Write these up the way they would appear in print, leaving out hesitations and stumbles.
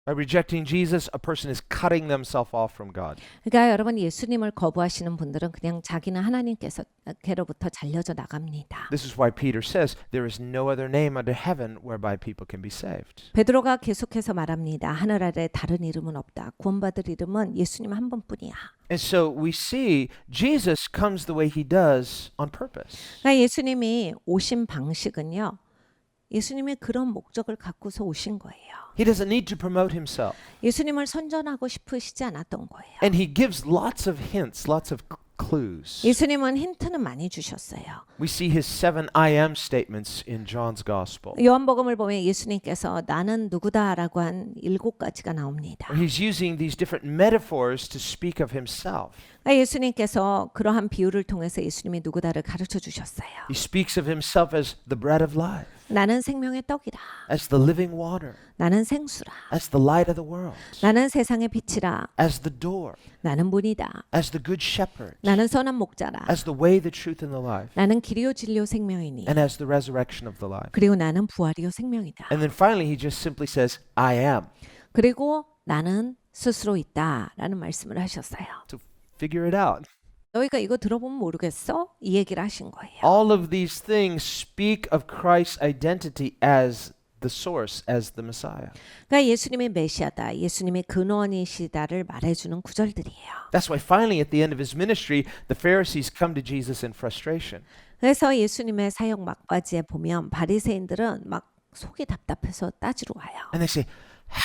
By rejecting Jesus, a person is cutting themselves off from God. 그러니까 여러분 예수님을 거부하시는 분들은 그냥 자기는 하나님께로부터 잘려져 나갑니다. This is why Peter says there is no other name under heaven whereby people can be saved. 베드로가 계속해서 말합니다. 하늘 아래 다른 이름은 없다. 구원받을 이름은 예수님 한 분뿐이야. And so we see Jesus comes the way he does on purpose. 그러니까 예수님이 오신 방식은요. 예수님이 그런 목적을 갖고서 오신 거예요. He doesn't need to promote himself. 예수님을 선전하고 싶으시지 않았던 거예요. And he gives lots of hints, lots of clues. 예수님은 힌트는 많이 주셨어요. We see his 7 I am statements in John's gospel. 요한복음을 보면 예수님께서 나는 누구다라고 한 7가지가 나옵니다. He's using these different metaphors to speak of himself. 예수님께서 그러한 비유를 통해서 예수님이 누구다를 가르쳐 주셨어요. He speaks of himself as the bread of life, 나는 생명의 떡이라. as the living water, 나는 생수라. as the light of the world, 나는 세상의 빛이라. as the door, 나는 문이다. as the good shepherd, 나는 선한 목자라. as the way, the truth, and the life, 나는 길이요 진리요 생명이니. and as the resurrection of the life. 그리고 나는 부활이요 생명이다. And then finally he just simply says, I am. 그리고 나는 스스로 있다라는 말씀을 하셨어요. So figure it out. 너희가 이거 들어보면 모르겠어? 이 얘기를 하신 거예요. All of these things speak of Christ's identity as the source, as the Messiah. 그러니까 예수님이 메시아다, 예수님이 근원이시다를 말해주는 구절들이에요. That's why finally at the end of his ministry, the Pharisees come to Jesus in frustration. 그래서 예수님의 사역 막바지에 보면 바리새인들은 막 속이 답답해서 따지러 와요. And they say,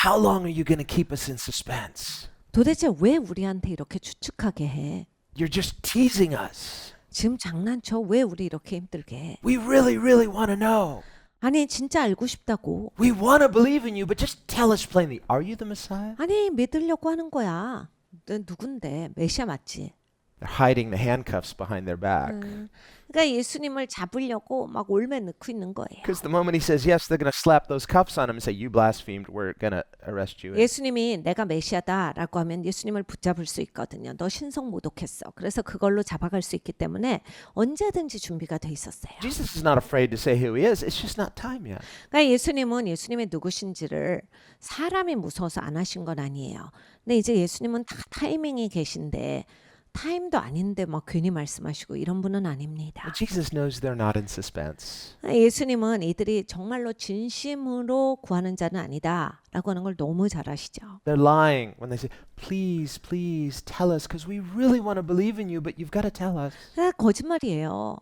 how long are you going to keep us in suspense? 도대체 왜 우리한테 이렇게 추측하게 해? You're just teasing us. 지금 장난쳐? 왜 우리 이렇게 힘들게 해? We really, really want to know. 아니 진짜 알고 싶다고. We want to believe in you, but just tell us plainly, are you the Messiah? 아니 믿으려고 하는 거야. 너 누군데? 메시아 맞지? They're hiding the handcuffs behind their back. 그러니까 예수님을 잡으려고 막 올매 넣고 있는 거예요. Because the moment he says yes, they're going to slap those cuffs on him and say, you blasphemed, we're going to arrest you. 예수님이 내가 메시아다라고 하면 예수님을 붙잡을 수 있거든요. 너 신성 모독했어. 그래서 그걸로 잡아갈 수 있기 때문에 언제든지 준비가 돼 있었어요. Jesus is not afraid to say who he is. It's just not time yet. 그러니까 예수님은 예수님이 누구신지를 사람이 무서워서 안 하신 건 아니에요. 근데 이제 예수님은 다 타이밍이 계신데 타임도 아닌데 막 괜히 말씀하시고 이런 분은 아닙니다. But Jesus knows they're not in suspense. 예수님은 이들이 정말로 진심으로 구하는 자는 아니다라고 하는 걸 너무 잘 아시죠. They're lying when they say, please, please tell us because we really want to believe in you, but you've got to tell us. 거짓말이에요.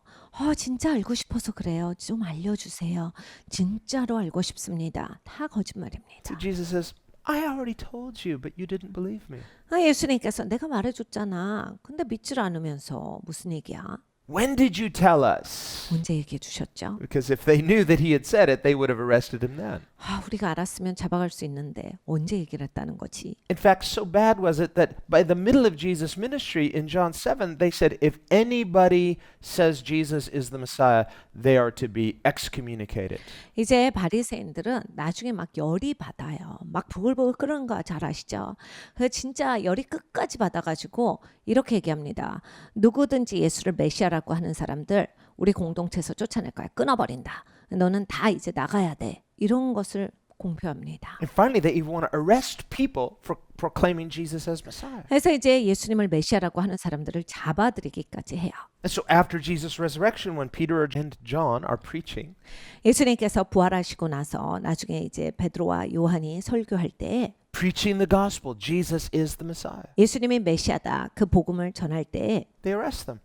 진짜 알고 싶어서 그래요. 좀 알려주세요. 진짜로 알고 싶습니다. 다 거짓말입니다. So Jesus says, I already told you, but you didn't believe me. 예수님께서 내가 말해줬잖아. 근데 믿질 않으면서 무슨 얘기야? When did you tell us? 언제 얘기해 주셨죠? Because if they knew that he had said it, they would have arrested him then. 우리가 알았으면 잡아갈 수 있는데 언제 얘기를 했다는 거지? In fact, so bad was it that by the middle of Jesus' ministry in John 7, they said, if anybody says Jesus is the Messiah, they are to be excommunicated. 이제 바리새인들은 나중에 막 열이 받아요. 막 부글부글 끓는 거 잘 아시죠? 그 진짜 열이 끝까지 받아가지고 이렇게 얘기합니다. 누구든지 예수를 메시아라고 하는 사람들 우리 공동체에서 쫓아낼 거야. 끊어버린다. 너는 다 이제 나가야 돼. 이런 것을 공표합니다. And finally, they even want to arrest people for proclaiming Jesus as Messiah. 그래서 이제 예수님을 메시아라고 하는 사람들을 잡아들이기까지 해요. And so after Jesus' resurrection, when Peter and John are preaching, 예수님께서 부활하시고 나서 나중에 이제 베드로와 요한이 설교할 때 preaching the gospel, Jesus is the Messiah, 예수님이 메시아다 그 복음을 전할 때 they arrest them.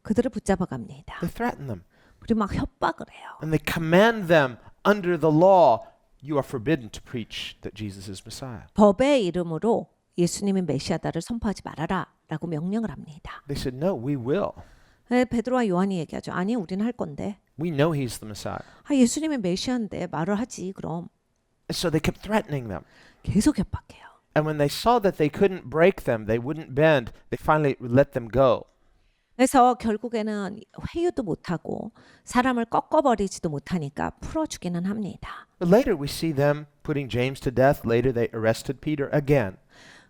그들을 붙잡아 갑니다. They threaten them. 그리고 막 협박을 해요. And they command them under the law, you are forbidden to preach that Jesus is Messiah. 법의 이름으로 예수님이 메시아다를 선포하지 말아라라고 명령을 합니다. They said, no, we will. 베드로와 요한이 얘기하죠. 아니, 우리는 할 건데. We know he's the Messiah. 예수님이 메시아인데 말을 하지 그럼. And so they kept threatening them. 계속 협박해요. And when they saw that they couldn't break them, they wouldn't bend, they finally let them go. 그래서 결국에는 회유도 못하고 사람을 꺾어버리지도 못하니까 풀어주기는 합니다. But later we see them putting James to death. Later they arrested Peter again.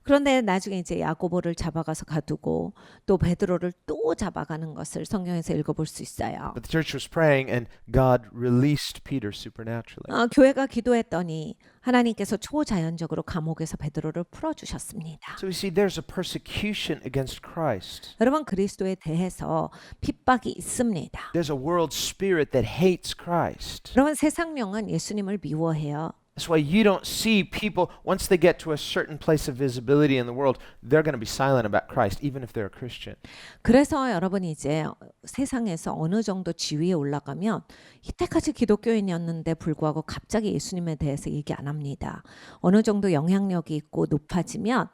그런데 나중에 이제 야고보를 잡아가서 가두고 또 베드로를 또 잡아가는 것을 성경에서 읽어볼 수 있어요. But the church was praying and God released Peter supernaturally. 교회가 기도했더니 하나님께서 초자연적으로 감옥에서 베드로를 풀어주셨습니다. So we see there's a persecution against Christ. 여러분 그리스도에 대해서 핍박이 있습니다. There's a world spirit that hates Christ. 여러분 세상령은 예수님을 미워해요. That's why you don't see people, once they get to a certain place of visibility in the world, they're going to be silent about Christ, even if they're a Christian. 그래서 여러분이 이제 세상에서 어느 정도 지위에 올라가면 이때까지 기독교인이었는데 불구하고 갑자기 예수님에 대해서 얘기 안 합니다. 어느 정도 영향력이 있고 높아지면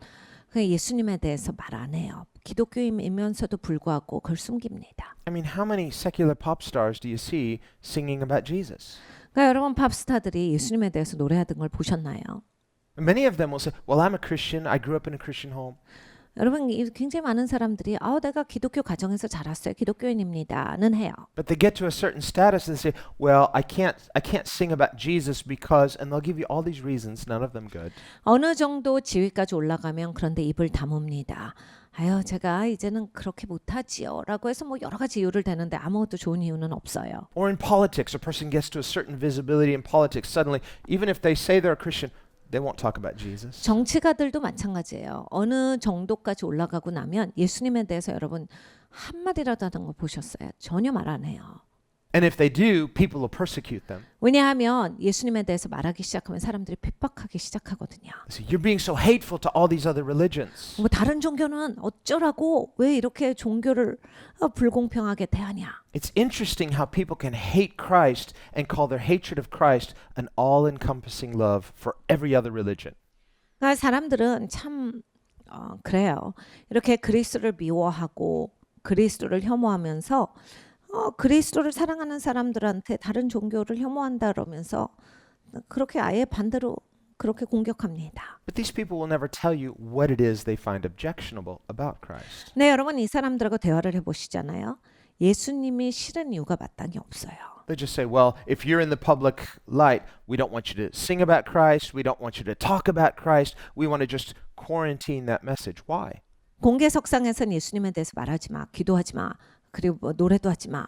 예수님에 대해서 말 안 해요. 기독교인이면서도 불구하고 그걸 숨깁니다. I mean, how many secular pop stars do you see singing about Jesus? 그러니까 여러분 팝스타들이 예수님에 대해서 노래하던 걸 보셨나요? Many of them will say, well, I'm a Christian. I grew up in a Christian home. 여러분 굉장히 많은 사람들이 내가 기독교 가정에서 자랐어요. 기독교인입니다는 해요. But they get to a certain status and they say, well, I can't sing about Jesus because, and they'll give you all these reasons, none of them good. 어느 정도 지위까지 올라가면 그런데 입을 다뭅니다. 제가 이제는 그렇게 못하지요 라고 해서 뭐 여러 가지 이유를 대는데 아무것도 좋은 이유는 없어요. Or in politics, a person gets to a certain visibility in politics, suddenly, even if they say they're a Christian, they won't talk about Jesus. 정치가들도 마찬가지예요. 어느 정도까지 올라가고 나면 예수님에 대해서 여러분 한마디라도 하는 거 보셨어요? 전혀 말 안 해요. And if they do, people will persecute them. 왜냐하면 예수님에 대해서 말하기 시작하면 사람들이 핍박하기 시작하거든요. They say, you're being so hateful to all these other religions. 뭐 다른 종교는 어쩌라고 왜 이렇게 종교를 불공평하게 대하냐. It's interesting how people can hate Christ and call their hatred of Christ an all-encompassing love for every other religion. 그러니까 사람들은 참 그래요. 이렇게 그리스도를 미워하고 그리스도를 혐오하면서 그리스도를 사랑하는 사람들한테 다른 종교를 혐오한다 그러면서 그렇게 아예 반대로 그렇게 공격합니다. But these people will never tell you what it is they find objectionable about Christ. 네, 여러분 이 사람들하고 대화를 해보시잖아요. 예수님이 싫은 이유가 마땅히 없어요. They just say, well, if you're in the public light, we don't want you to sing about Christ. We don't want you to talk about Christ. We want to just quarantine that message. Why? 공개석상에서는 예수님에 대해서 말하지 마, 기도하지 마, 그리고 뭐 노래도 하지 마.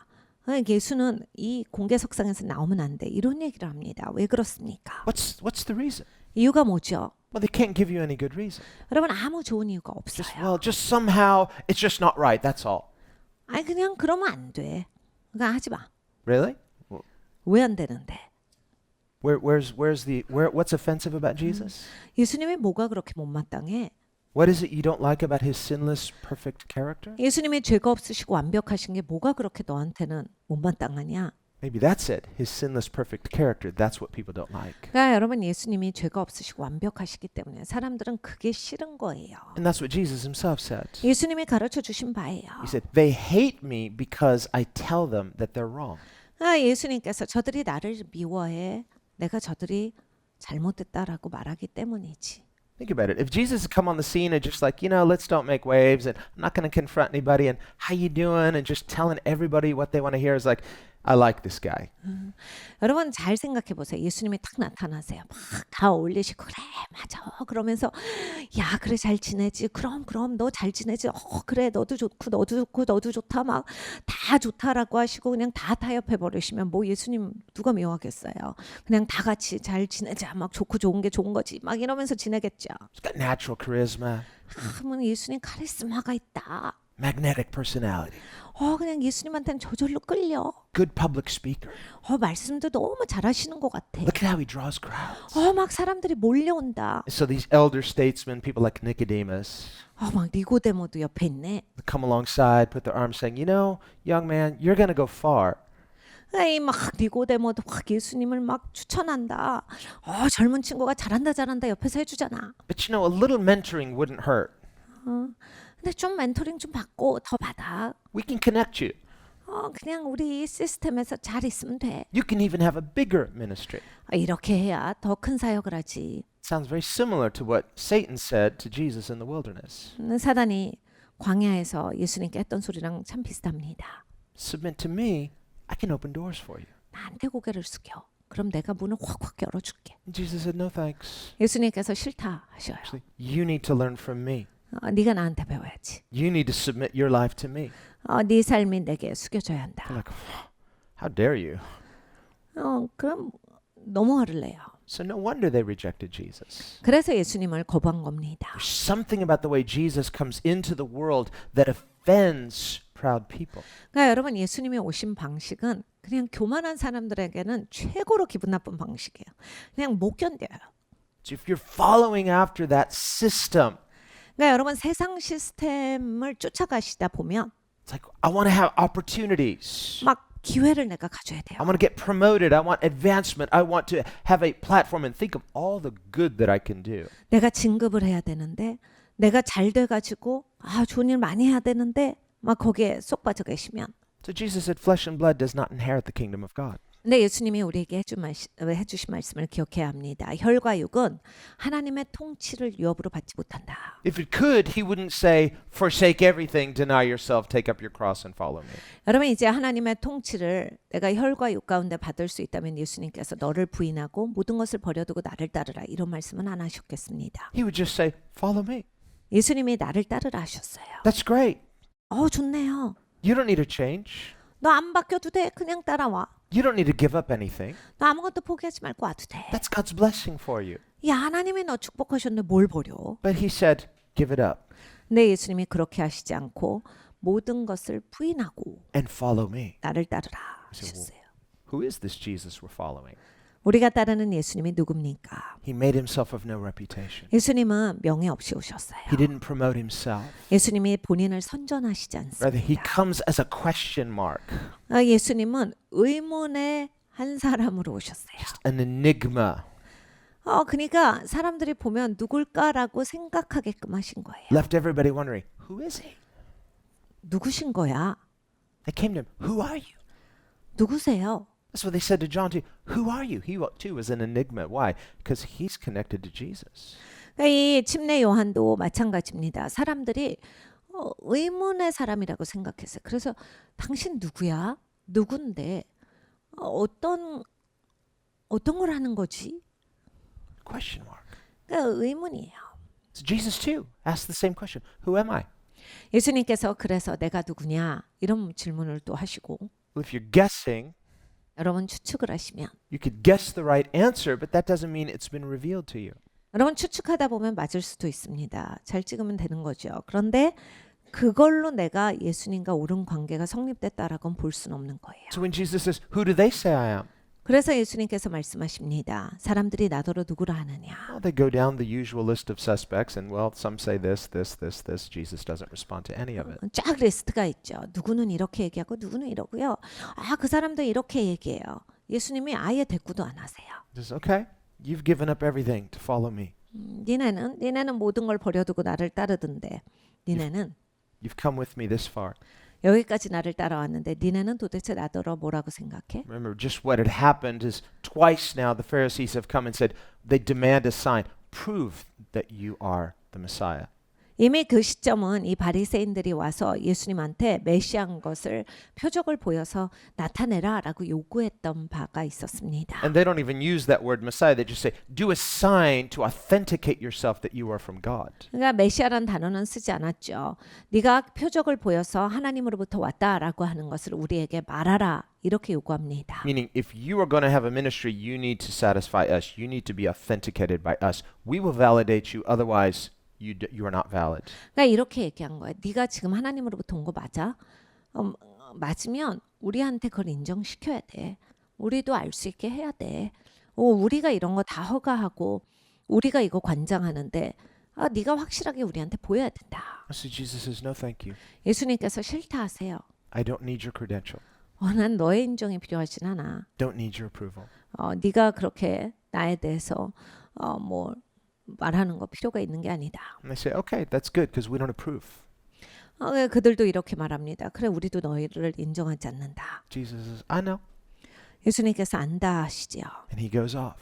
예수는 이 공개석상에서 나오면 안 돼. 이런 얘기를 합니다. 왜 그렇습니까? What's the reason? 이유가 뭐죠? Well, they can't give you any good reason. 여러분 아무 좋은 이유가 Just 없어요. just somehow it's just not right. That's all. 그냥 그러면 안 돼. 그러니까 하지 마. Really? 왜 안 되는데? What's offensive about Jesus? 예수님이 뭐가 그렇게 못마땅해? What is it you don't like about his sinless, perfect character? 예수님이 죄가 없으시고 완벽하신 게 뭐가 그렇게 너한테는 못마땅하냐? Maybe that's it. His sinless, perfect character. That's what people don't like. 그러니까 여러분 예수님이 죄가 없으시고 완벽하시기 때문에 사람들은 그게 싫은 거예요. And that's what Jesus himself said. 예수님이 가르쳐 주신 바예요. He said, they hate me because I tell them that they're wrong. 예수님께서 저들이 나를 미워해. 내가 저들이 잘못됐다라고 말하기 때문이지. Think about it. If Jesus had come on the scene and just like, let's don't make waves and I'm not going to confront anybody and how you doing and just telling everybody what they want to hear is like, I like this guy. 여러분 잘 생각해 보세요. 예수님이 딱 나타나세요. 막 다 어울리시고 그래 맞아 그러면서 야 그래 잘 지내지 그럼 너 잘 지내지 그래 너도 좋고 너도 좋다 막 다 좋다라고 하시고 그냥 다 타협해 버리시면 뭐 예수님 누가 미워하겠어요. 그냥 다 같이 잘 지내자 막 좋고 좋은 게 좋은 거지 막 이러면서 지내겠죠. He's got natural charisma, 그러면 예수님 카리스마가 있다. magnetic personality, 그냥 예수님한테는 저절로 끌려. good public speaker. 말씀도 너무 잘하시는 것 같아. Look at how he draws crowds. 막 사람들이 몰려온다. So these elder statesmen, people like Nicodemus, 막 니고데모도 옆에 있네. come alongside, put their arms saying, young man, you're going to go far. 막 니고데모도 막 예수님을 막 추천한다. 젊은 친구가 잘한다 옆에서 해주잖아. But a little mentoring wouldn't hurt. 근데 좀 멘토링 좀 받고 더 받아. We can connect you. 그냥 우리 시스템에서 잘 있으면 돼. You can even have a bigger ministry. 이렇게 해야 더 큰 사역을 하지. Sounds very similar to what Satan said to Jesus in the wilderness. 사단이 광야에서 예수님께 했던 소리랑 참 비슷합니다. Submit to me, I can open doors for you. 나한테 고개를 숙여. 그럼 내가 문을 확확 열어줄게. Jesus said, no thanks. 예수님께서 싫다 하셔요. Actually, you need to learn from me. 네가 나한테 배워야지. You need to submit your life to me. 네 삶이 내게 숙여져야 한다. They're like, how dare you? 그럼 너무 화를 내요. So no wonder they rejected Jesus. 그래서 예수님을 거부한 겁니다. There's something about the way Jesus comes into the world that offends proud people. 그러니까 여러분 예수님이 오신 방식은 그냥 교만한 사람들에게는 최고로 기분 나쁜 방식이에요. 그냥 못 견뎌요. So if you're following after that system, 그러니까 여러분 세상 시스템을 쫓아가시다 보면 it's like, I want to have opportunities. 막 기회를 내가 가져야 돼요. I want to get promoted. I want advancement. I want to have a platform and think of all the good that I can do. 내가 진급을 해야 되는데 내가 잘 돼가지고 좋은 일 많이 해야 되는데 막 거기에 쏙 빠져 계시면 So Jesus said, flesh and blood does not inherit the kingdom of God. 근데 예수님이 우리에게 해주신 말씀을 기억해야 합니다. 혈과 육은 하나님의 통치를 유업으로 받지 못한다. If it could, he wouldn't say, forsake everything, deny yourself, take up your cross and follow me. 여러분 이제 하나님의 통치를 내가 혈과 육 가운데 받을 수 있다면 예수님께서 너를 부인하고 모든 것을 버려두고 나를 따르라 이런 말씀은 안 하셨겠습니다. He would just say, follow me. 예수님이 나를 따르라 하셨어요. That's great. 좋네요. You don't need to change. 너 안 바뀌어도 돼. 그냥 따라와. You don't need to give up anything. 너 아무것도 포기하지 말고 와도 돼. That's God's blessing for you. 야 하나님이 너 축복하셨는데 뭘 버려? But he said, give it up 근데 예수님이 그렇게 하시지 않고 모든 것을 부인하고 and follow me. 나를 따르라 그래서 하셨어요. Who is this Jesus we're following? 우리가 따르는 예수님이 누굽니까? He made himself of no reputation. 예수님은 명예 없이 오셨어요. He didn't promote himself. 예수님이 본인을 선전하시지 Rather, he 않습니다. comes as a question mark, 예수님은 의문의 한 사람으로 오셨어요. an enigma. 그러니까 사람들이 보면 누굴까라고 생각하게끔 하신 거예요. Left everybody wondering, who is he? 누구신 거야? They came to him, who are you? 누구세요? That's what they said to John too. Who are you? He too was an enigma. Why? Because he's connected to Jesus. 이 침례 요한도 마찬가지입니다. 사람들이 의문의 사람이라고 생각했어요. 그래서 당신 누구야? 누군데? 어떤 걸 하는 거지? Question mark. 그러니까 의문이에요. So Jesus too asked the same question. Who am I? 예수님께서 그래서 내가 누구냐? 이런 질문을 또 하시고 Well, if you're guessing, 여러분 추측을 하시면 you could guess the right answer, but that doesn't mean it's been revealed to you. 여러분 추측하다 보면 맞을 수도 있습니다. 잘 찍으면 되는 거죠. 그런데 그걸로 내가 예수님과 옳은 관계가 성립됐다라고는 볼 수는 없는 거예요. So when Jesus says, who do they say I am? 그래서 예수님께서 말씀하십니다. 사람들이 나더러 누구라 하느냐. Well, they go down the usual list of suspects, and well, some say this. Jesus doesn't respond to any of it. 쫙 리스트가 있죠. 누구는 이렇게 얘기하고 누구는 이러고요. 그 사람도 이렇게 얘기해요. 예수님이 아예 대꾸도 안 하세요. He says, okay, you've given up everything to follow me. 니네는 모든 걸 버려두고 나를 따르던데 니네는 You've come with me this far. 여기까지 나를 따라왔는데 니네는 도대체 나더러 뭐라고 생각해? Remember, just what had happened is twice now the Pharisees have come and said, they demand a sign. Prove that you are the Messiah. 이미 그 시점은 이 바리새인들이 와서 예수님한테 메시아인 것을 표적을 보여서 나타내라라고 요구했던 바가 있었습니다. And they don't even use that word Messiah. They just say, do a sign to authenticate yourself that you are from God. 그러니까 메시아란 단어는 쓰지 않았죠. 네가 표적을 보여서 하나님으로부터 왔다라고 하는 것을 우리에게 말하라 이렇게 요구합니다. Meaning, if you are going to have a ministry, you need to satisfy us. You need to be authenticated by us. We will validate you. Otherwise, you are not valid. 그러니까 이렇게 얘기한 거예요. 네가 지금 하나님으로부터 온 거 맞아? 맞으면 우리한테 그걸 인정시켜야 돼. 우리도 알 수 있게 해야 돼. 우리가 이런 거 다 허가하고 우리가 이거 관장하는데 네가 확실하게 우리한테 보여야 된다. So Jesus says, no, thank you. 예수님께서 싫다 하세요. I don't need your credential. 난 너의 인정이 필요하진 않아. Don't need your approval. 네가 그렇게 나에 대해서 뭐 말하는 거 필요가 있는 게 아니다. And they say, okay, that's good because we don't approve. 그들도 이렇게 말합니다. 그래 우리도 너희를 인정하지 않는다. Jesus says, I know. 예수님께서 안다 하시지요. And he goes off.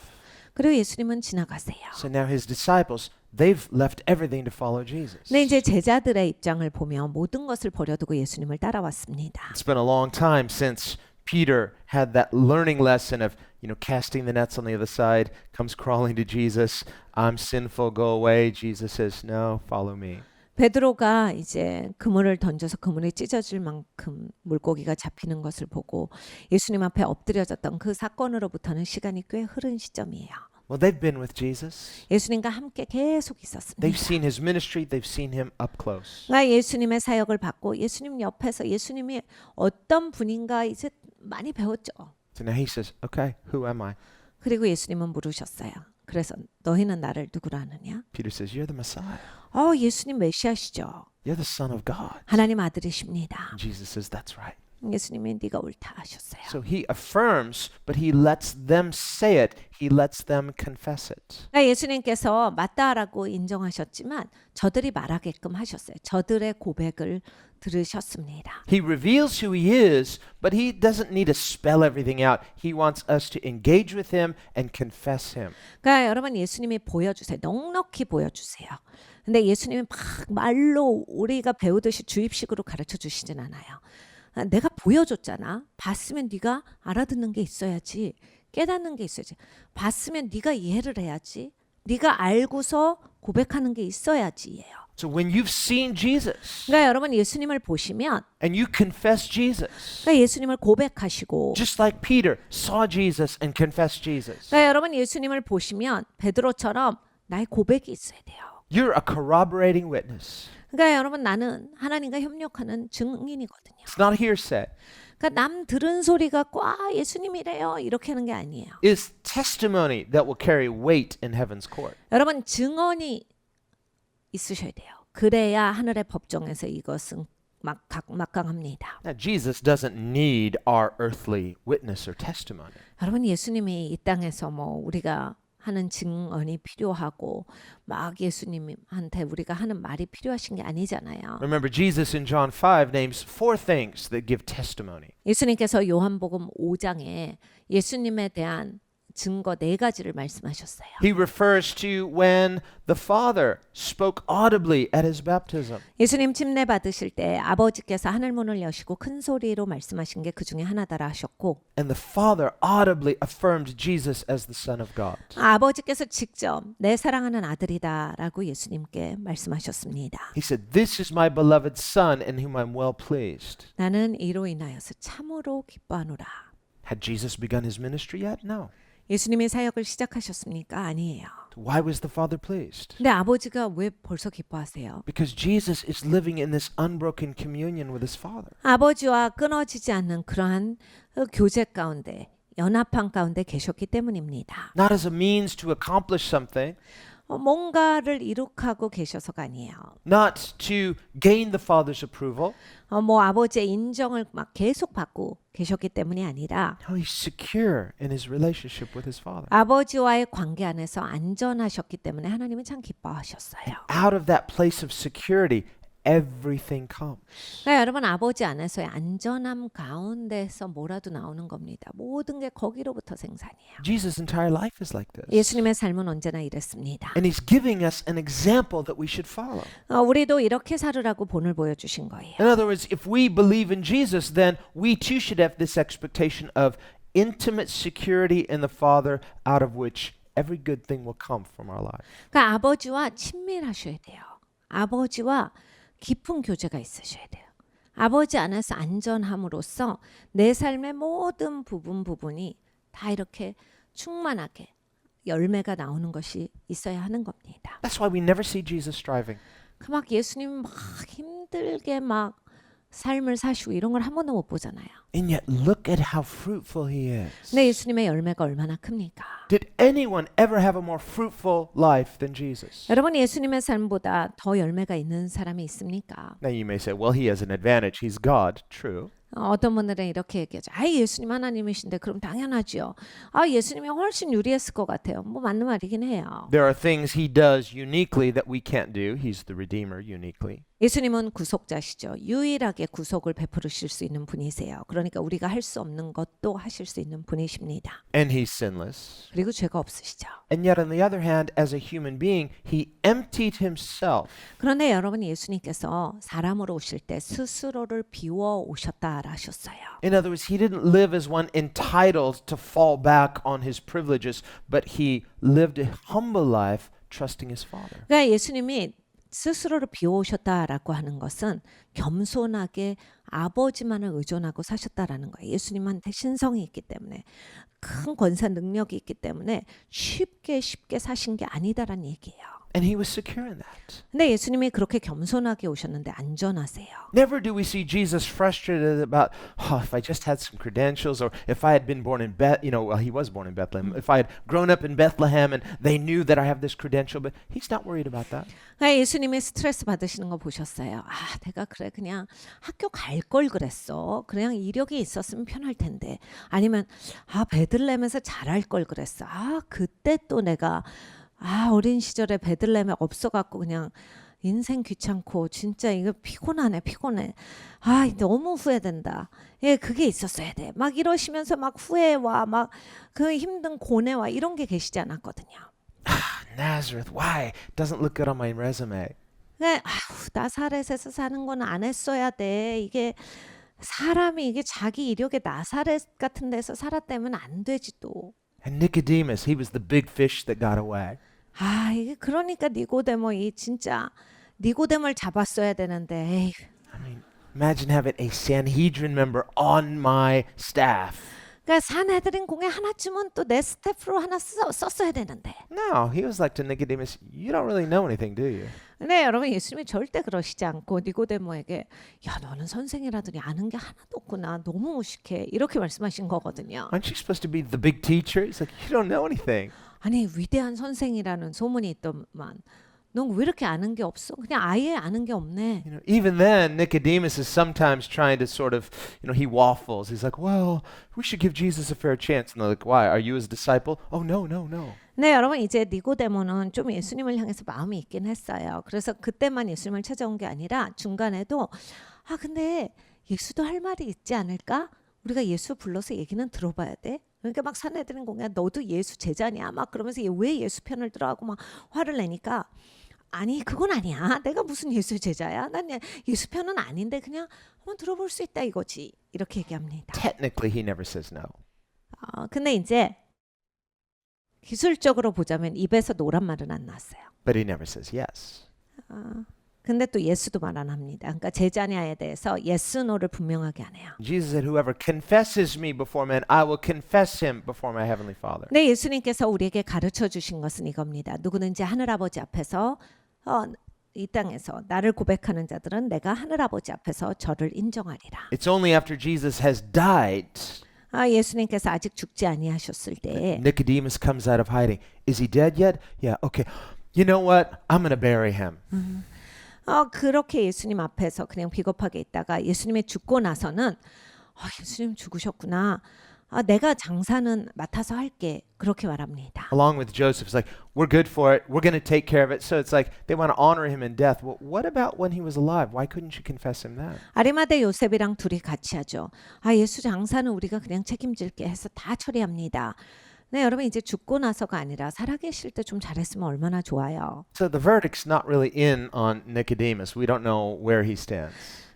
그리고 예수님은 지나가세요. So now his disciples, they've left everything to follow Jesus. 근데 이제 제자들의 입장을 보면 모든 것을 버려두고 예수님을 따라왔습니다. It's been a long time since Peter had that learning lesson of casting the nets on the other side, comes crawling to Jesus. I'm sinful, go away. Jesus says, no, follow me. 베드로가 이제 그물을 던져서 그물이 찢어질 만큼 물고기가 잡히는 것을 보고 예수님 앞에 엎드려졌던 그 사건으로부터는 시간이 꽤 흐른 시점이에요. Well, they've been with Jesus. 예수님과 함께 계속 있었습니다. They've seen his ministry. They've seen him up close. 그러니까 예수님의 사역을 받고 예수님 옆에서 예수님이 어떤 분인가 이제 많이 배웠죠. So now he says, okay, who am I? 그리고 예수님은 물으셨어요. 그래서 너희는 나를 누구라 하느냐? Peter says, you're the Messiah. 예수님 메시아시죠. You're the Son of God. 하나님 아들이십니다. And Jesus says, that's right. 예수님이 네가 옳다 하셨어요. So he affirms, but he lets them say it. He lets them confess it. 그러니까 예수님께서 맞다라고 인정하셨지만 저들이 말하게끔 하셨어요. 저들의 고백을 들으셨습니다. He reveals who he is, but he doesn't need to spell everything out. He wants us to engage with him and confess him. 그러니까 여러분 예수님이 보여주세요. 넉넉히 보여주세요. 근데 예수님은 막 말로 우리가 배우듯이 주입식으로 가르쳐 주시진 않아요. 내가 보여줬잖아. 봤으면 네가 알아듣는 게 있어야지. 깨닫는 게 있어야지. 봤으면 네가 이해를 해야지. 네가 알고서 고백하는 게 있어야지예요. So when you've seen Jesus 그러니까 여러분 예수님을 보시면 and you confess Jesus, 그러니까 예수님을 고백하시고 just like Peter saw Jesus and confessed Jesus, 그러니까 여러분 예수님을 보시면 베드로처럼 나의 고백이 있어야 돼요. you're a corroborating witness. 그러니까 여러분 나는 하나님과 협력하는 증인이거든요. It's not hearsay. 그러니까 남 들은 소리가 꽉 예수님이래요 이렇게 하는 게 아니에요. It's testimony that will carry weight in heaven's court. 여러분 증언이 있으셔야 돼요. 그래야 하늘의 법정에서 이것은 막강합니다. Now, Jesus doesn't need our earthly witness or testimony. 여러분 예수님이 이 땅에서 우리가 하는 증언이 필요하고 막 예수님한테 우리가 하는 말이 필요하신 게 아니잖아요. Remember, Jesus in John 5 names 4 things that give testimony. 예수님께서 요한복음 5장에 예수님에 대한 증거 4가지를 말씀하셨어요. He refers to when the Father spoke audibly at his baptism. 예수님 침례 받으실 때 아버지께서 하늘 문을 여시고 큰 소리로 말씀하신 게 그 중에 하나다라 하셨고 And the Father audibly affirmed Jesus as the Son of God. 아버지께서 직접 내 사랑하는 아들이다라고 예수님께 말씀하셨습니다. He said, "This is my beloved Son in whom I'm well pleased." 나는 이로 인하여서 참으로 기뻐하노라. Had Jesus begun his ministry yet? No. 예수님이 사역을 시작하셨습니까? 아니에요. Why was the Father pleased? 근데 아버지가 왜 벌써 기뻐하세요? Because Jesus is living in this unbroken communion with his Father. 아버지와 끊어지지 않는 그러한 교제 가운데 연합한 가운데 계셨기 때문입니다. Not as a means to accomplish something, 뭔가를 이룩하고 계셔서가 아니에요. not to gain the Father's approval. 아버지의 인정을 막 계속 받고 계셨기 때문이 아니라 No, he's secure in his relationship with his Father. 아버지와의 관계 안에서 안전하셨기 때문에 하나님은 참 기뻐하셨어요. Out of that place of security, everything comes. 그러니까 여러분 아버지 안에서의 안전함 가운데서 뭐라도 나오는 겁니다. 모든 게 거기로부터 생산이에요. Jesus' entire life is like this. 예수님의 삶은 언제나 이랬습니다. And he's giving us an example that we should follow. 우리도 이렇게 살으라고 본을 보여주신 거예요. In other words, if we believe in Jesus, then we too should have this expectation of intimate security in the Father, out of which every good thing will come from our life. 그러니까 아버지와 친밀하셔야 돼요. 아버지와 깊은 교제가 있으셔야 돼요. 아버지 안에서 안전함으로써 내 삶의 모든 부분이 다 이렇게 충만하게 열매가 나오는 것이 있어야 하는 겁니다. That's why we never see Jesus striving. 막 예수님 막 힘들게 막 삶을 사시고 이런 걸 한 번도 못 보잖아요. And yet look at how fruitful he is. 근데 예수님의 열매가 얼마나 큽니까? Did anyone ever have a more fruitful life than Jesus? 여러분 예수님의 삶보다 더 열매가 있는 사람이 있습니까? Now you may say, well, he has an advantage. He's God. True. 어떤 분들은 이렇게 얘기하죠. 예수님 하나님이신데 그럼 당연하죠. 예수님이 훨씬 유리했을 것 같아요. 맞는 말이긴 해요. There are things he does uniquely that we can't do. He's the Redeemer uniquely. 예수님은 구속자시죠. 유일하게 구속을 베풀으실 수 있는 분이세요. 그러니까 우리가 할 수 없는 것도 하실 수 있는 분이십니다. And he's sinless. 그리고 죄가 없으시죠. And yet on the other hand, as a human being, he emptied himself. 그런데 여러분 예수님께서 사람으로 오실 때 스스로를 비워 오셨다라 하셨어요. In other words, he didn't live as one entitled to fall back on his privileges, but he lived a humble life trusting his Father. 그러니까 예수님이 스스로를 비워오셨다라고 하는 것은 겸손하게 아버지만을 의존하고 사셨다라는 거예요. 예수님한테 신성이 있기 때문에 큰 권세 능력이 있기 때문에 쉽게 사신 게 아니다라는 얘기예요. And he was secure in that. 근데 예수님이 그렇게 겸손하게 오셨는데 안전하세요. Never do we see Jesus frustrated about, if I just had some credentials, or if I had been born in he was born in Bethlehem. If I had grown up in Bethlehem and they knew that I have this credential, but he's not worried about that. 예수님이 스트레스 받으시는 거 보셨어요. 내가 그냥 학교 갈 걸 그랬어. 그냥 이력이 있었으면 편할 텐데. 아니면 베들레헴에서 잘할 걸 그랬어. 그때 또 내가 어린 시절에 베들레헴에 없어갖고 그냥 인생 귀찮고 진짜 이거 피곤해. 너무 후회된다. 그게 있었어야 돼. 막 이러시면서 막 후회와 막 그 힘든 고뇌와 이런 게 계시지 않았거든요. Nazareth, why? Doesn't look good on my resume. 나사렛에서 사는 건 안 했어야 돼. 이게 사람이 이게 자기 이력에 나사렛 같은 데서 살았다면 안 되지 또. And Nicodemus, he was the big fish that got away. 이게 그러니까 니고데모 진짜 니고데모를 잡았어야 되는데. I mean, imagine having a Sanhedrin member on my staff. 그러니까 산헤드린 공회 하나쯤은 또 내 스태프로 하나 썼어야 되는데. No, he was like to Nicodemus, you don't really know anything, do you? 네, 여러분 예수님이 절대 그러시지 않고 니고데모에게 너는 선생이라더니 아는 게 하나도 없구나. 너무 무식해. 이렇게 말씀하신 거거든요. Aren't you supposed to be the big teacher? He's like, you don't know anything. 아니 위대한 선생이라는 소문이 있더만 넌 왜 이렇게 아는 게 없어? 그냥 아예 아는 게 없네. Even then, Nicodemus is sometimes trying to sort of, he waffles. He's like, well, we should give Jesus a fair chance. And they're like, why? Are you his disciple? Oh, no. 네, 여러분 이제 니고데모는 좀 예수님을 향해서 마음이 있긴 했어요. 그래서 그때만 예수님을 찾아온 게 아니라 중간에도 근데 예수도 할 말이 있지 않을까? 우리가 예수 불러서 얘기는 들어봐야 돼. 그러니까 막 산헤드린 공야 너도 예수 제자냐 막 그러면서 왜 예수 편을 들어하고 막 화를 내니까 아니 그건 아니야. 내가 무슨 예수 제자야. 난 예수 편은 아닌데 그냥 한번 들어볼 수 있다 이거지. 이렇게 얘기합니다. Technically, he never says no. 근데 이제 기술적으로 보자면 입에서 노란 말은 안 나왔어요. But he never says yes. 근데 또 예수도 말 안 합니다. 그러니까 제자냐에 대해서 yes, no를 분명하게 안 해요. Jesus said, whoever confesses me before men, I will confess him before my heavenly Father. 네, 예수님께서 우리에게 가르쳐 주신 것은 이겁니다. 누구든지 하늘아버지 앞에서 이 땅에서 나를 고백하는 자들은 내가 하늘아버지 앞에서 저를 인정하리라. It's only after Jesus has died 예수님께서 아직 죽지 아니하셨을 때 Nicodemus comes out of hiding. Is he dead yet? Yeah, okay. You know what? I'm going to bury him. 그렇게 예수님 앞에서 그냥 비겁하게 있다가 예수님이 죽고 나서는 예수님 죽으셨구나. 내가 장사는 맡아서 할게. 그렇게 말합니다. Along with Joseph, it's like, we're good for it. We're going to take care of it. So it's like they want to honor him in death. Well, what about when he was alive? Why couldn't you confess him then? 아리마대 요셉이랑 둘이 같이 하죠. 예수 장사는 우리가 그냥 책임질게 해서 다 처리합니다. 네, 여러분 이제 죽고 나서가 아니라 살아계실 때 좀 잘했으면 얼마나 좋아요. So the verdict's not really in on Nicodemus. We don't know where he stands.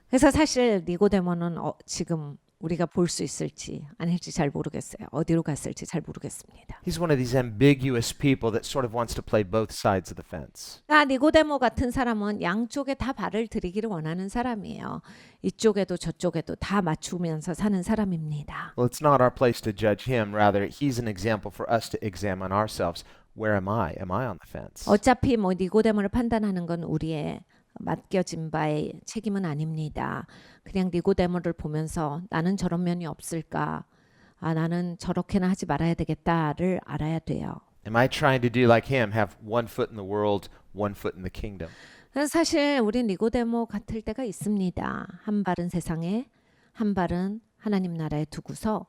그래서 사실 니고데모는 지금 우리가 볼 수 있을지 아닐지 잘 모르겠어요. 어디로 갔을지 잘 모르겠습니다. He's one of these ambiguous people that sort of wants to play both sides of the fence. 니고데모 같은 사람은 양쪽에 다 발을 들이기를 원하는 사람이에요. 이쪽에도 저쪽에도 다 맞추면서 사는 사람입니다. Well, it's not our place to judge him. Rather, he's an example for us to examine ourselves. Where am I? Am I on the fence? 어차피 니고데모를 판단하는 건 우리의 맡겨진 바의 책임은 아닙니다. 그냥 니고데모를 보면서 나는 저런 면이 없을까? 나는 저렇게나 하지 말아야 되겠다를 알아야 돼요. Am I trying to do like him, have one foot in the world, one foot in the kingdom? 사실 우린 니고데모 같을 때가 있습니다. 한 발은 세상에, 한 발은 하나님 나라에 두고서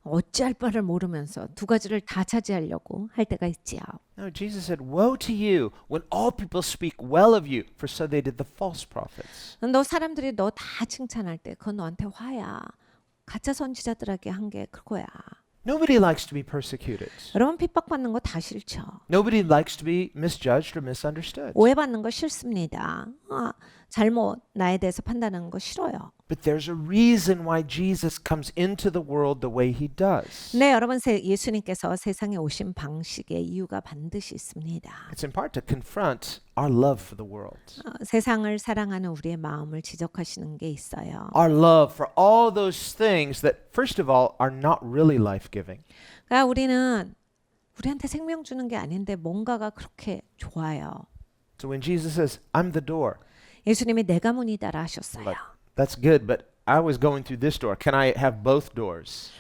어찌할 바를 모르면서 두 가지를 다 차지하려고 할 때가 있지요. No, Jesus said, "Woe to you when all people speak well of you, for so they did the false prophets." 너 사람들이 너 다 칭찬할 때 그건 너한테 화야. 가짜 선지자들에게 한 게 그거야. Nobody likes to be persecuted. 여러분 핍박받는 거 다 싫죠. Nobody likes to be misjudged or misunderstood. 오해받는 거 싫습니다. 잘못 나에 대해서 판단하는 거 싫어요. But there's a reason why Jesus comes into the world the way he does. 네, 여러분 예수님께서 세상에 오신 방식의 이유가 반드시 있습니다. It's in part to confront our love for the world. 세상을 사랑하는 우리의 마음을 지적하시는 게 있어요. Our love for all those things that, first of all, are not really life-giving. 그러니까 우리한테 생명 주는 게 아닌데 뭔가가 그렇게 좋아요. So when Jesus says, "I'm the door," 예수님이 내가 문이다라 하셨어요. like, that's good, but I was going through this door. Can I have both doors?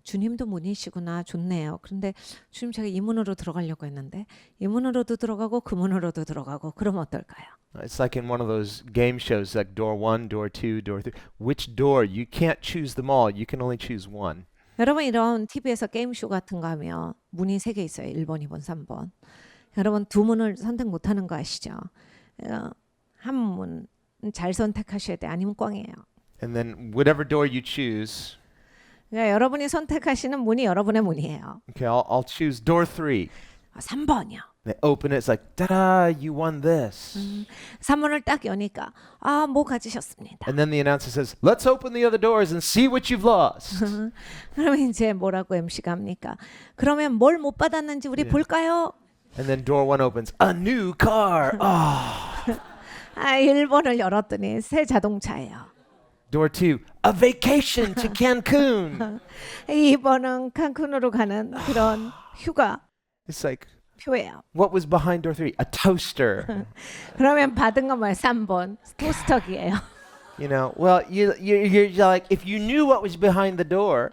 주님도 문이시구나. 좋네요. 그런데 주님 제가 이 문으로 들어가려고 했는데 이 문으로도 들어가고 그 문으로도 들어가고 그러면 어떨까요? It's like in one of those game shows, like door 1, door 2, door 3. Which door? You can't choose them all. You can only choose one. 여러분 이런 TV에서 게임쇼 같은 거 하면 문이 3개 있어요. 1번, 2번, 3번. 여러분 두 문을 선택 못하는 거 아시죠? 한 문 잘 선택하셔야 돼. 아니면 꽝이에요. And then whatever door you choose, 그러니까 여러분이 선택하시는 문이 여러분의 문이에요. okay, I'll choose door 3. 3번이요. They open it, it's like, ta-da, you won this. 3번을 딱 여니까 뭐 가지셨습니다. And then the announcer says, let's open the other doors and see what you've lost. 그러면 이제 뭐라고 MC가 합니까? 그러면 뭘 못 받았는지 우리 볼까요? And then door 1 opens, a new car. Oh. 1번을 열었더니 새 자동차예요. Door 2, a vacation to Cancun. 2번은 칸쿤으로 가는 그런 휴가 It's like, 표예요. what was behind door 3? A toaster. 그러면 받은 건 뭐예요? 3번 토스터기예요. You know, well, you're like, if you knew what was behind the door,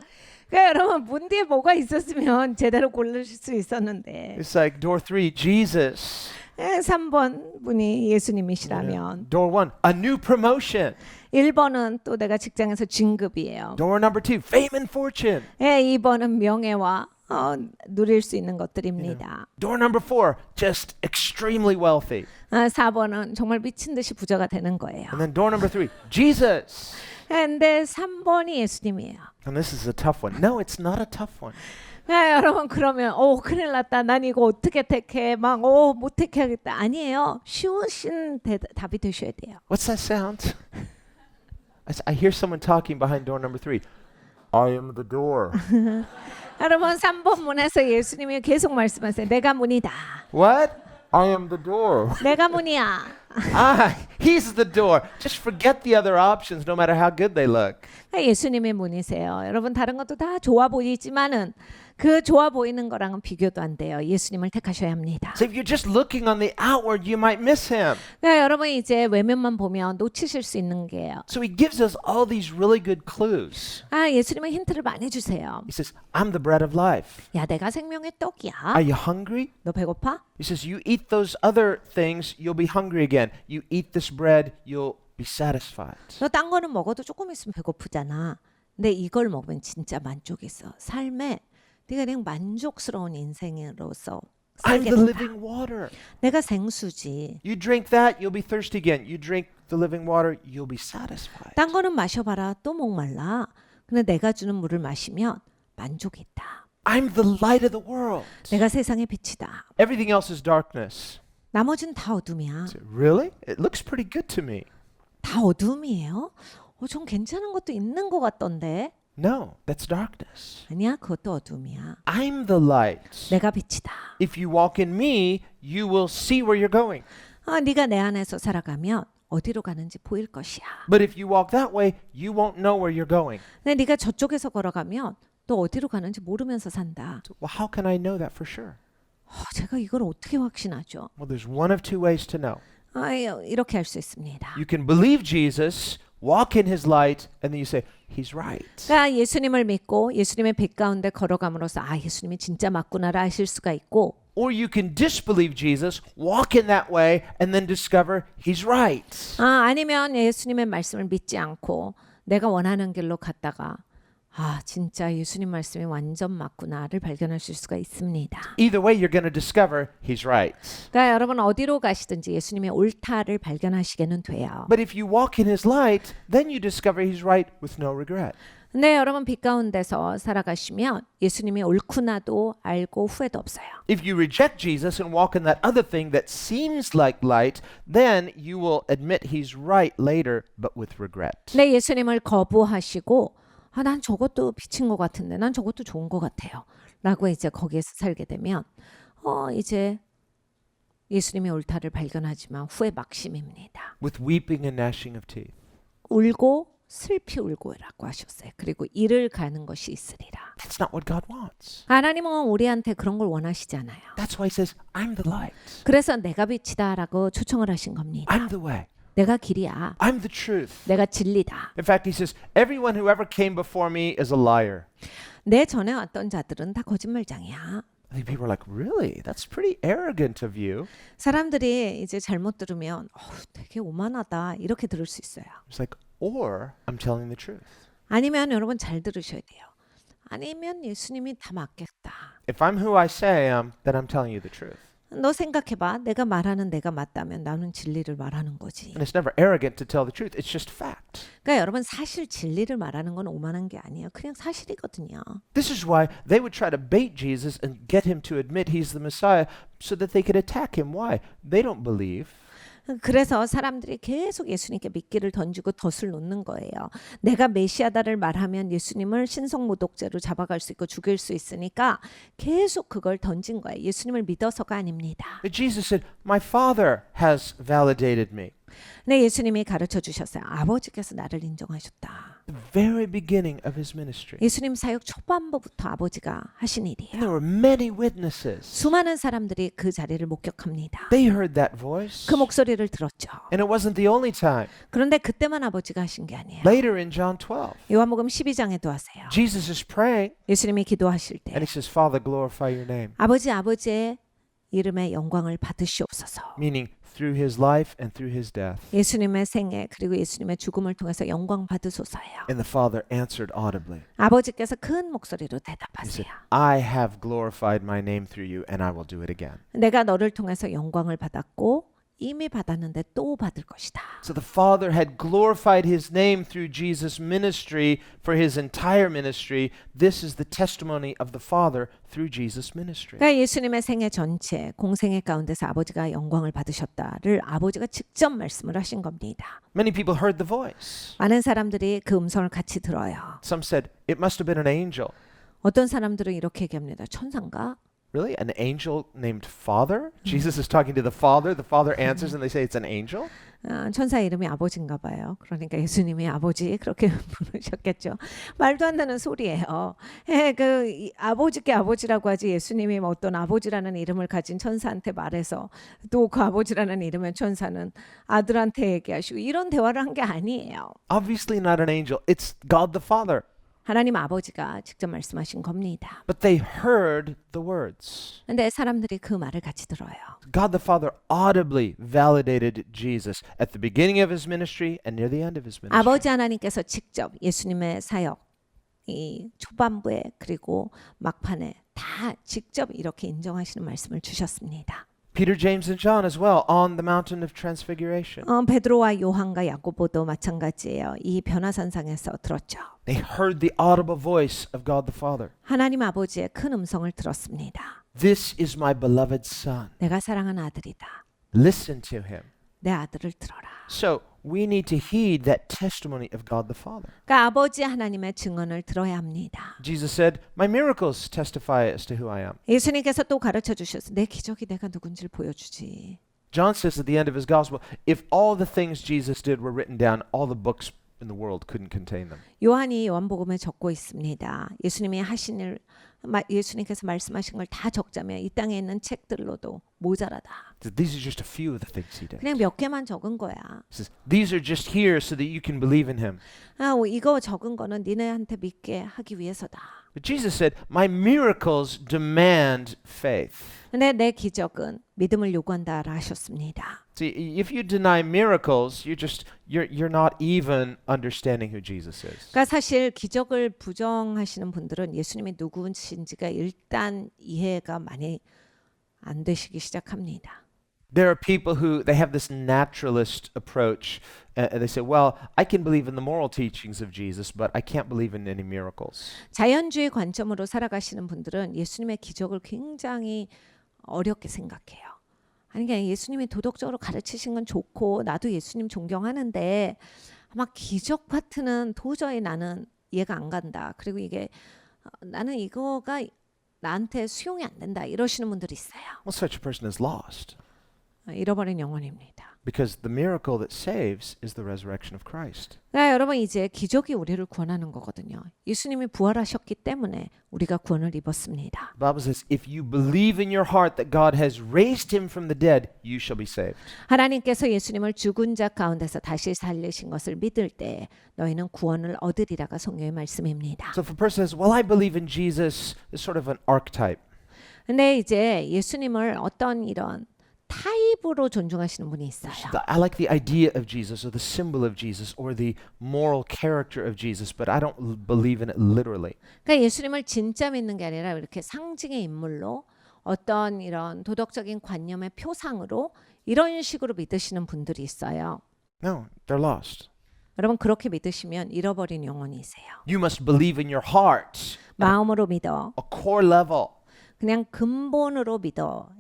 그러니까 여러분 문 뒤에 뭐가 있었으면 제대로 고르실 수 있었는데 it's like door 3, Jesus. 3번 분이 예수님이시라면 Door 1, a new promotion. 1번은 또 내가 직장에서 진급이에요. Door number 2, fame and fortune. 2번은 명예와 누릴 수 있는 것들입니다. Door number 4, just extremely wealthy. 4번은 정말 미친 듯이 부자가 되는 거예요. And then door number 3, Jesus. 근데 3번이 예수님이에요. And this is a tough one. No, it's not a tough one. 여러분 그러면 큰일 났다. 난 이거 어떻게 택해? 못 택해야겠다. 아니에요. 쉬우신 답이 되셔야 돼요. What's that sound? I hear someone talking behind door number 3. I am the door. 여러분 3번 문에서 예수님이 계속 말씀하세요. 내가 문이다. What? I am the door. 내가 문이야. He's the door. Just forget the other options, no matter how good they look. 예수님의 문이세요. 여러분 다른 것도 다 좋아 보이지만은 그 좋아 보이는 거랑은 비교도 안 돼요. 예수님을 택하셔야 합니다. So if you're just looking on the outward, you might miss him. 여러분 이제 외면만 보면 놓치실 수 있는 게요. So he gives us all these really good clues. 예수님은 힌트를 많이 주세요. He says, I'm the bread of life. 야, 내가 생명의 떡이야. Are you hungry? 너 배고파? He says, you eat those other things, you'll be hungry again. You eat this bread, you'll be satisfied. 너 딴 거는 먹어도 조금 있으면 배고프잖아. 근데 이걸 먹으면 진짜 만족이 있어. 삶에 네가 그냥 만족스러운 인생으로서 I'm 살게 the 된다. living water. 내가 생수지. You drink that, you'll be thirsty again. You drink the living water, you'll be satisfied. 딴 거는 마셔봐라. 또 목말라. 근데 내가 주는 물을 마시면 만족이 있다. I'm the light of the world. 내가 세상의 빛이다. Everything else is darkness. 나머지는 다 어둠이야. Really? It looks pretty good to me. 다 어둠이에요? 좀 괜찮은 것도 있는 것 같던데. No, that's darkness. 아니야, 그것도 어둠이야. I'm the light. 내가 빛이다. If you walk in me, you will see where you're going. 네가 내 안에서 살아가면 어디로 가는지 보일 것이야. But if you walk that way, you won't know where you're going. 근데 네가 저쪽에서 걸어가면 또 어디로 가는지 모르면서 산다. So, well, how can I know that for sure? 제가 이걸 어떻게 확신하죠? Well, there's one of two ways to know. 이렇게 할 수 있습니다. You can believe Jesus, walk in his light, and then you say, he's right. 그러니까 예수님을 믿고 예수님의 빛 가운데 걸어감으로써 예수님이 진짜 맞구나라 하실 수가 있고 Or you can disbelieve Jesus, walk in that way, and then discover he's right. 아니면 예수님의 말씀을 믿지 않고 내가 원하는 길로 갔다가 아, 진짜 예수님 말씀이 완전 맞구나를 발견하실 수가 있습니다. Either way, you're going to discover he's right. 그러니까 여러분 어디로 가시든지 예수님의 옳다를 발견하시게는 돼요. But if you walk in his light, then you discover he's right with no regret. 근데 여러분 빛 가운데서 살아가시면 예수님이 옳구나도 알고 후회도 없어요. If you reject Jesus and walk in that other thing that seems like light, then you will admit he's right later, but with regret. 근데 예수님을 거부하시고 아, 난 저것도 빛인 것 같은데 난 저것도 좋은 것 같아요. 라고 이제 거기에서 살게 되면 이제 예수님의 옳다를 발견하지만 후회 막심입니다. With weeping and gnashing of teeth. 울고 슬피 울고라고 하셨어요. 그리고 이를 가는 것이 있으리라. That's not what God wants. 하나님은 우리한테 그런 걸 원하시지 않아요. That's why he says, I'm the light. 그래서 내가 빛이다라고 초청을 하신 겁니다. I'm the way. 내가 길이야. I'm the truth. 내가 진리다. In fact, he says, everyone who ever came before me is a liar. 내 전에 왔던 자들은 다 거짓말장이야. I think people are like, really? That's pretty arrogant of you. 사람들이 이제 잘못 들으면 되게 오만하다 이렇게 들을 수 있어요. It's like, or I'm telling the truth. 아니면 여러분 잘 들으셔야 돼요. 아니면 예수님이 다 맞겠다. If I'm who I say I am, then I'm telling you the truth. 너 생각해봐. 내가 말하는 내가 맞다면 나는 진리를 말하는 거지. And it's never arrogant to tell the truth. It's just fact. 그러니까 여러분 사실 진리를 말하는 건 오만한 게 아니에요. 그냥 사실이거든요. This is why they would try to bait Jesus and get him to admit he's the Messiah so that they could attack him. Why? They don't believe. 그래서 사람들이 계속 예수님께 미끼를 던지고 덫을 놓는 거예요. 내가 메시아다를 말하면 예수님을 신성모독죄로 잡아갈 수 있고 죽일 수 있으니까 계속 그걸 던진 거예요. 예수님을 믿어서가 아닙니다. But Jesus said, my Father has validated me. 네, 예수님이 가르쳐 주셨어요. 아버지께서 나를 인정하셨다. The very beginning of his ministry. 예수님 사역 초반부부터 아버지가 하신 And 일이에요. there were many witnesses. 수많은 사람들이 그 자리를 목격합니다. They heard that voice. 그 목소리를 들었죠. And it wasn't the only time. 그런데 그때만 아버지가 하신 게 아니에요. Later in John 12, 요한복음 12장에도 하세요. Jesus is praying 예수님이 기도하실 때 and he says, Father, glorify your name. 아버지의 이름의 영광을 받으시옵소서. Meaning through his life and through his death. 예수님의 생애 그리고 예수님의 죽음을 통해서 영광 받으소서예요. And the Father answered audibly. 아버지께서 큰 목소리로 He 대답하세요. said, I have glorified my name through you and I will do it again. 내가 너를 통해서 영광을 받았고 이미 받았는데 또 받을 것이다. So the Father had glorified his name through Jesus' ministry for his entire ministry. This is the testimony of the Father through Jesus' ministry. 그러니까 예수님의 생애 전체 공생애 가운데서 아버지가 영광을 받으셨다를 아버지가 직접 말씀을 하신 겁니다. Many people heard the voice. 많은 사람들이 그 음성을 같이 들어요. Some said, it must have been an angel. 어떤 사람들은 이렇게 얘기합니다. 천사인가? Really? An angel named Father? Jesus is talking to the Father answers and they say it's an angel? 천사 이름이 아버지인가 봐요. 그러니까 예수님이 아버지 그렇게 부르셨겠죠. 말도 안 되는 소리예요. 아버지께 아버지라고 하지 예수님이 어떤 아버지라는 이름을 가진 천사한테 말해서 또 그 아버지라는 이름의 천사는 아들한테 얘기하시고 이런 대화를 한 게 아니에요. Obviously not an angel. It's God the Father. 하나님 아버지가 직접 말씀하신 겁니다. But they heard the words. 근데 사람들이 그 말을 같이 들어요. God the Father audibly validated Jesus at the beginning of his ministry and near the end of his ministry. 아버지 하나님께서 직접 예수님의 사역 이 초반부에 그리고 막판에 다 직접 이렇게 인정하시는 말씀을 주셨습니다. Peter, James, and John as well on the mountain of transfiguration. 베드로와 요한과 야고보도 마찬가지예요. 이 변화산상에서 들었죠. They heard the audible voice of God the Father. 하나님 아버지의 큰 음성을 들었습니다. This is my beloved Son. 내가 사랑하는 아들이다. Listen to him. 내 아들을 들어라. So we need to heed that testimony of God the Father. 그러니까 아버지 하나님의 증언을 들어야 합니다. Jesus said, my miracles testify as to who I am. 예수님께서 또 가르쳐 주셨어요. 내 기적이 내가 누군지를 보여주지. John says at the end of his gospel, if all the things Jesus did were written down, all the books in the world couldn't contain them. 요한이 요한복음에 적고 있습니다. 예수님이 하신 일, 예수님께서 말씀하신 걸 다 적자면 이 땅에 있는 책들로도 모자라다. These are just a few of the things he did. 그냥 몇 개만 적은 거야. He says, these are just here so that you can believe in him. 이거 적은 거는 니네한테 믿게 하기 위해서다. But Jesus said, my miracles demand faith. 근데 내 기적은 믿음을 요구한다라 하셨습니다. See, if you deny miracles, you're not even understanding who Jesus is. 그러니까 사실 기적을 부정하시는 분들은 예수님이 누구신지가 일단 이해가 많이 안 되시기 시작합니다. There are people who they have this naturalist approach, and they say, "Well, I can believe in the moral teachings of Jesus, but I can't believe in any miracles." 자연주의 관점으로 살아가시는 분들은 예수님의 기적을 굉장히 어렵게 생각해요. 아니 그냥 예수님이 도덕적으로 가르치신 건 좋고 나도 예수님 존경하는데 아마 기적 파트는 도저히 나는 이해가 안 간다. 그리고 이게 나는 이거가 나한테 수용이 안 된다. 이러시는 분들이 있어요. Well, such a person is lost 잃어버린 영혼입니다. because the miracle that saves is the resurrection of Christ. 그러니까 여러분 이제 기적이 우리를 구원하는 거거든요. 예수님이 부활하셨기 때문에 우리가 구원을 입었습니다. The Bible says, "If you believe in your heart that God has raised him from the dead, you shall be saved." 하나님께서 예수님을 죽은 자 가운데서 다시 살리신 것을 믿을 때 너희는 구원을 얻으리라가 성경의 말씀입니다. So if a person says, "Well, I believe in Jesus," is sort of an archetype. 근데 이제 예수님을 어떤 이런 타입으로 존중하시는 분이 있어요. I like the idea of Jesus or the symbol of Jesus or the moral character of Jesus, but I don't believe in it literally. 그러니까 예수님을 진짜 믿는 게 아니라 이렇게 상징의 인물로 어떤 이런 도덕적인 관념의 표상으로 이런 식으로 믿으시는 분들이 있어요. No, they're lost. 여러분 그렇게 믿으시면 잃어버린 영혼이세요. You must believe in your heart, 마음으로 믿어. a core level. 그냥 근본으로 믿어요.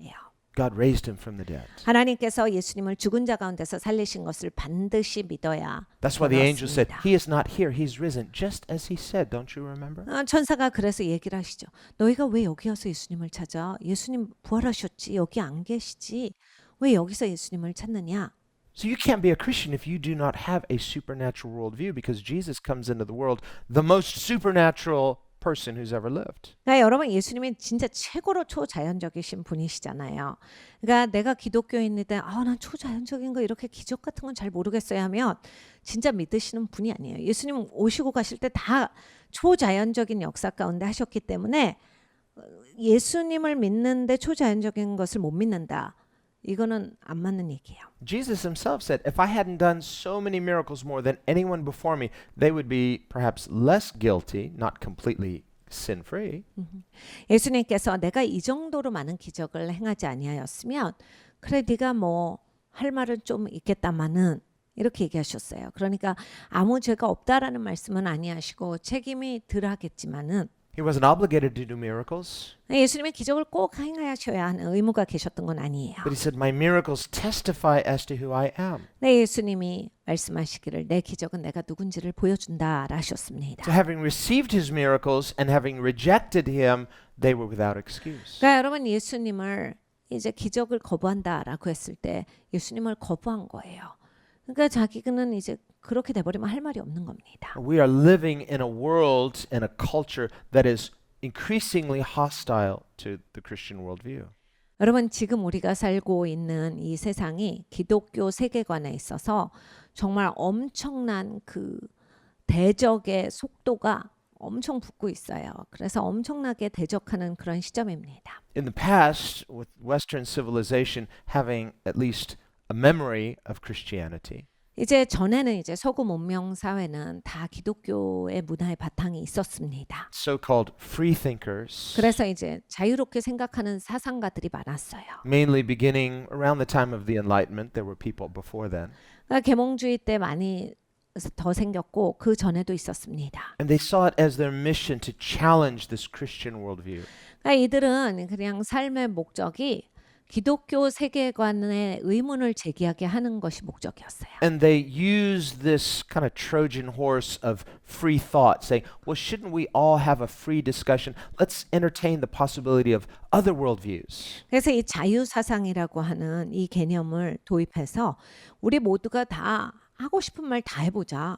God raised him from the dead. 하나님께서 예수님을 죽은 자 가운데서 살리신 것을 반드시 믿어야 That's why the angel said, 그렇습니다. "He is not here, he's risen, just as he said." Don't you remember? 천사가 그래서 얘기를 하시죠. 너희가 왜 여기 와서 예수님을 찾아? 예수님 부활하셨지. 여기 안 계시지. 왜 여기서 예수님을 찾느냐? So you can't be a Christian if you do not have a supernatural worldview, because Jesus comes into the world the most supernatural person who's ever lived. 그러니까 여러분 예수님이 진짜 최고로 초자연적이신 분이시잖아요. 그러니까 내가 기독교인인데 난 초자연적인 거 이렇게 기적 같은 건 잘 모르겠어요 하면 진짜 믿으시는 분이 아니에요. 예수님 오시고 가실 때 다 초자연적인 역사 가운데 하셨기 때문에 예수님을 믿는데 초자연적인 것을 못 믿는다. 이거는 안 맞는 얘기예요. Jesus himself said, "If I hadn't done so many miracles more than anyone before me, they would be perhaps less guilty, not completely sin-free." 예수님께서 내가 이 정도로 많은 기적을 행하지 아니하였으면 그래 네가 뭐 할 말은 좀 있겠다마는 이렇게 얘기하셨어요. 그러니까 아무 죄가 없다라는 말씀은 아니하시고 책임이 덜하겠지만은 He wasn't obligated to do miracles, 예수님의 기적을 꼭 행하셔야 하는 의무가 계셨던 건 아니에요. but he said, "My miracles testify as to who I am." 네, 예수님이 말씀하시기를 내 기적은 내가 누군지를 보여준다라 하셨습니다. So having received his miracles and having rejected him, they were without excuse. 그러니까 여러분 예수님을 이제 기적을 거부한다라고 했을 때 예수님을 거부한 거예요. 그러니까 자기는 이제 그렇게 돼버리면 할 말이 없는 겁니다. We are living in a world and a culture that is increasingly hostile to the Christian worldview. 여러분 지금 우리가 살고 있는 이 세상이 기독교 세계관에 있어서 정말 엄청난 그 대적의 속도가 엄청 붙고 있어요. 그래서 엄청나게 대적하는 그런 시점입니다. In the past, with Western civilization having at least a memory of Christianity, 이제 전에는 이제 서구 문명 사회는 다 기독교의 문화의 바탕이 있었습니다. so-called free thinkers, 그래서 이제 자유롭게 생각하는 사상가들이 많았어요. mainly beginning around the time of the Enlightenment. There were people before then. 그러니까 계몽주의 때 많이 더 생겼고 그 전에도 있었습니다. And they saw it as their mission to challenge this Christian worldview. 그러니까 이들은 그냥 삶의 목적이 기독교 세계관의 의문을 제기하게 하는 것이 목적이었어요. And they used this kind of Trojan horse of free thought, saying, well, shouldn't we all have a free discussion? Let's entertain the possibility of other worldviews. 그래서 이 자유사상이라고 하는 이 개념을 도입해서 우리 모두가 다 하고 싶은 말 다 해보자.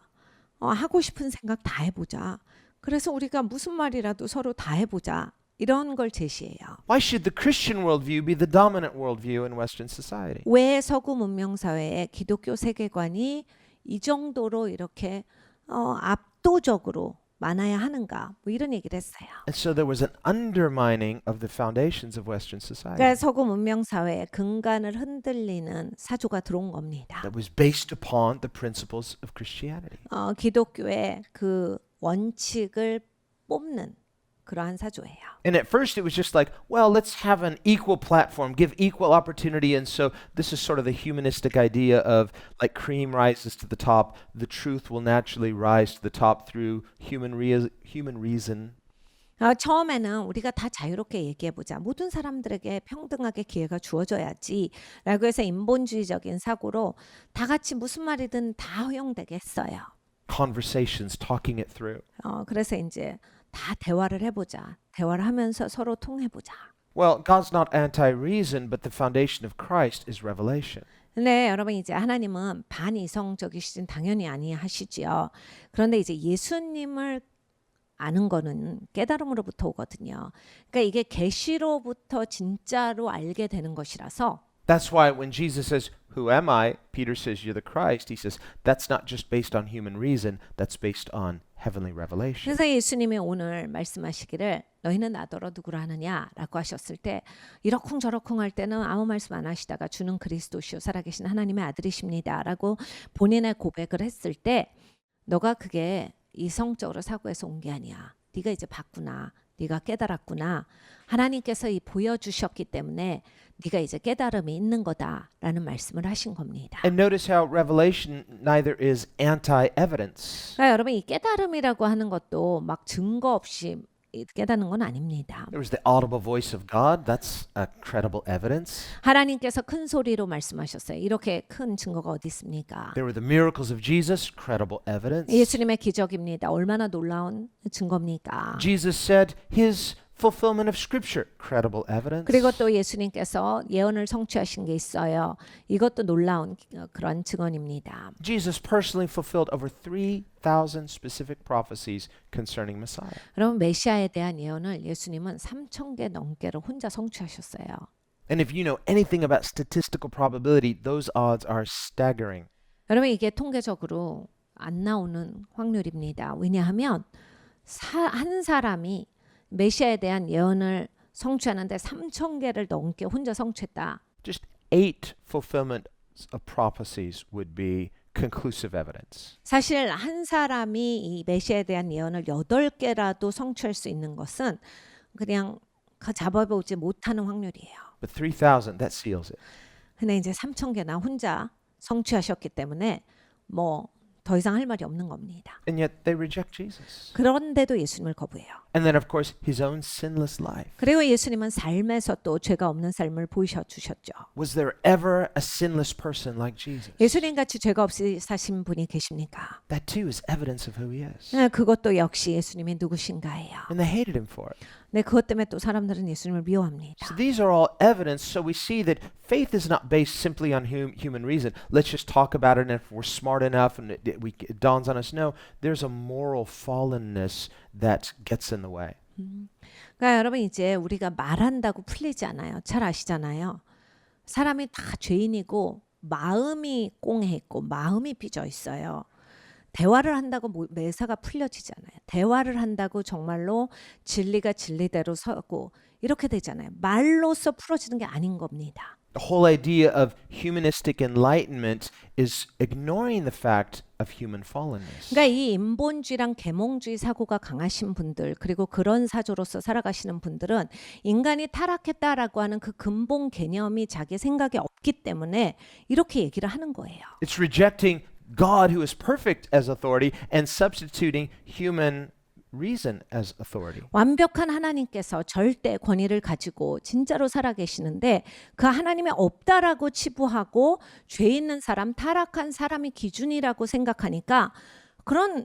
하고 싶은 생각 다 해보자. 그래서 우리가 무슨 말이라도 서로 다 해보자. 이런 걸 제시해요. Why should the Christian worldview be the dominant worldview in Western society? 왜 서구 문명 사회의 기독교 세계관이 이 정도로 이렇게 압도적으로 많아야 하는가? 뭐 이런 얘기를 했어요. And so there was an undermining of the foundations of Western society 그러니까 서구 문명 사회의 근간을 흔들리는 사조가 들어온 겁니다. that was based upon the principles of Christianity. 기독교의 그 원칙을 뽑는 그러한 사조예요. And at first it was just like, well, let's have an equal platform, give equal opportunity. And so this is sort of the humanistic idea of like cream rises to the top, the truth will naturally rise to the top through human reason. 처음에는 우리가 다 자유롭게 얘기해보자. 모든 사람들에게 평등하게 기회가 주어져야지 라고 해서 인본주의적인 사고로 다 같이 무슨 말이든 다 허용되게 했어요. Conversations, talking it through. 그래서 이제 다 대화를 해보자. 대화를 하면서 서로 통해보자. Well, God's not anti-reason, but the foundation of Christ is revelation. 네, 여러분 이제 하나님은 반이성적이시진 당연히 아니하시지요. 그런데 이제 예수님을 아는 거는 깨달음으로부터 오거든요. 그러니까 이게 계시로부터 진짜로 알게 되는 것이라서 That's why when Jesus says, "Who am I?" Peter says, "You're the Christ." He says, "That's not just based on human reason, that's based on heavenly revelation." 그래서 예수님이 오늘 말씀하시기를 너희는 나더러 누구라 하느냐라고 하셨을 때 이러쿵저러쿵 할 때는 아무 말씀 안 하시다가 주는 그리스도시요 살아계신 하나님의 아들이십니다라고 본인의 고백을 했을 때 너가 그게 이성적으로 사고해서 온 게 아니야. 네가 이제 봤구나. 네가 깨달았구나. 하나님께서 보여주셨기 때문에 네가 이제 깨달음이 있는 거다라는 말씀을 하신 겁니다. And notice how revelation neither is anti-evidence. 그러니까 여러분 이 깨달음이라고 하는 것도 막 증거 없이 깨닫는 건 아닙니다. There was the audible voice of God. That's a credible evidence. 하나님께서 큰 소리로 말씀하셨어요. 이렇게 큰 증거가 어디 있습니까? There were the miracles of Jesus, credible evidence. 예수님의 기적입니다. 얼마나 놀라운 증거입니까? Jesus said his fulfillment of scripture, credible evidence. 그리고 또 예수님께서 예언을 성취하신 게 있어요. 이것도 놀라운 그런 증언입니다. Jesus personally fulfilled over 3,000 specific prophecies concerning Messiah. 여러분 메시아에 대한 예언을 예수님은 3,000개 넘게를 혼자 성취하셨어요. And if you know anything about statistical probability, those odds are staggering. 여러분 이게 통계적으로 안 나오는 확률입니다. 왜냐하면 한 사람이 메시아에 대한 예언을 성취하는데 3,000개를 넘게 혼자 성취했다. Just 8 fulfillments of prophecies would be conclusive evidence. 사실 한 사람이 이 메시아에 대한 예언을 8개라도 성취할 수 있는 것은 그냥 잡아보지 못하는 확률이에요. But 3,000, that seals it. 근데 이제 3,000개나 혼자 성취하셨기 때문에 뭐 더 이상 할 말이 없는 겁니다. And yet they reject Jesus. 그런데도 예수님을 거부해요. And then of course his own sinless life. 그리고 예수님은 삶에서 또 죄가 없는 삶을 보이셔 주셨죠. Was there ever a sinless person like Jesus? 예수님 같이 죄가 없이 사신 분이 계십니까? That too is evidence of who he is. 그것도 역시 예수님이 누구신가예요. And they hated him for it. 네, 그것 때문에 또 사람들은 예수님을 미워합니다. So these are all evidence. So we see that faith is not based simply on human reason. Let's just talk about it, and if we're smart enough, and it dawns on us. No, there's a moral fallenness that gets in the way. 그러니까 여러분 이제 우리가 말한다고 풀리지 않아요. 잘 아시잖아요. 사람이 다 죄인이고 마음이 꽁해 있고 마음이 삐져 있어요. 대화를 한다고 매사가 풀려지지 않아요. 대화를 한다고 정말로 진리가 진리대로 서고 이렇게 되잖아요. 말로써 풀어지는 게 아닌 겁니다. The whole idea of humanistic enlightenment is ignoring the fact of human fallenness. 그러니까 이 인본주의랑 계몽주의 사고가 강하신 분들 그리고 그런 사조로서 살아가시는 분들은 인간이 타락했다라고 하는 그 근본 개념이 자기 생각에 없기 때문에 이렇게 얘기를 하는 거예요. It's rejecting God who is perfect as authority and substituting human reason as authority. 완벽한 하나님께서 절대 권위를 가지고 진짜로 살아계시는데 그 하나님이 없다라고 치부하고 죄 있는 사람, 타락한 사람이 기준이라고 생각하니까 그런